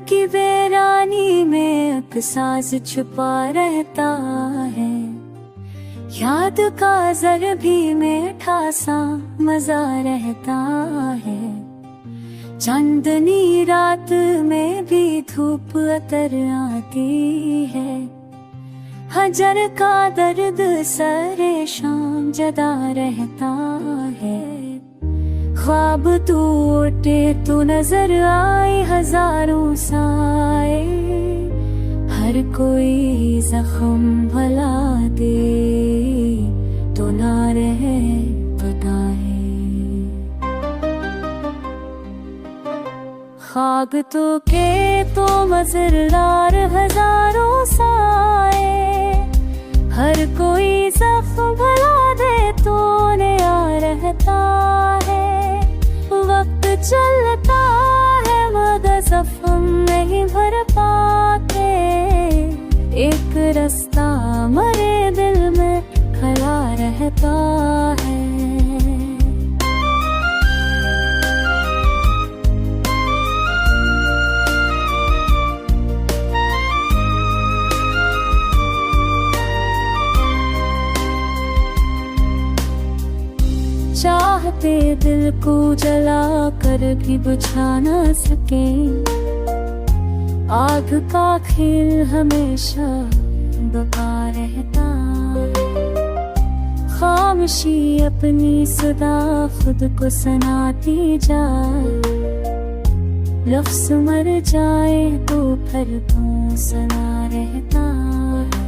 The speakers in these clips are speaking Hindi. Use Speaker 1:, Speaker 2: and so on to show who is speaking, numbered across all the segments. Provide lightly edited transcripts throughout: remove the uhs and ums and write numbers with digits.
Speaker 1: की वीरानी में एक साज छुपा रहता है। याद का जर भी मीठा सा मजा रहता है। चांदनी रात में भी धूप अतर आती है। हजर का दर्द सरे शाम जदा रहता है। ख्वाब टूटे तो नजर आए हजारों साए। हर कोई जख्म भला दे तो ना रहे बताए। खाब तो के तो मजरदार हजारों साए। हर कोई जख्म भला दे तो नया रहता है। वक्त चलता है मगर जख्म नहीं भर पाते। एक रास्ता मरे दिल में खड़ा रहता है। चाहते दिल को जला कर भी बुझा न सके। आग का खेल हमेशा बका रहता है। खामोशी अपनी सदा खुद को सुनाती जाए। लफ्ज़ मर जाए तो फिर क्यों सुना रहता है।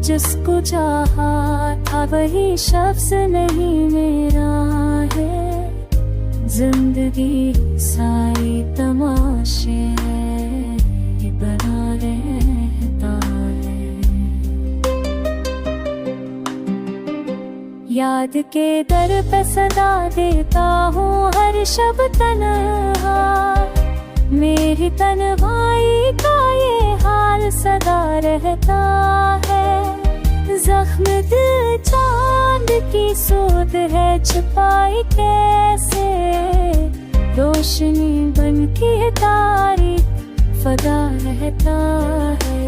Speaker 1: जिसको चाहा था वही शख्स नहीं मेरा है। जिंदगी सारी तमाशे ये बना रहता है। याद के दर पे सदा देता हूँ हर शब तन्हा। मेरी तन्हाई का ये हाल सदा रहता है। जख्म दिल चांद की सोध है छुपाई कैसे। रोशनी बन के तारीफ फदा रहता है।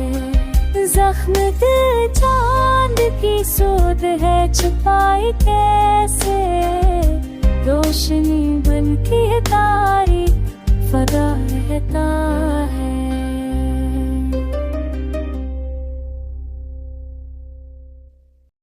Speaker 1: जख्म दिल चांद की सोध है छुपाई कैसे। रोशनी बन के तारीफ फदा रहता है।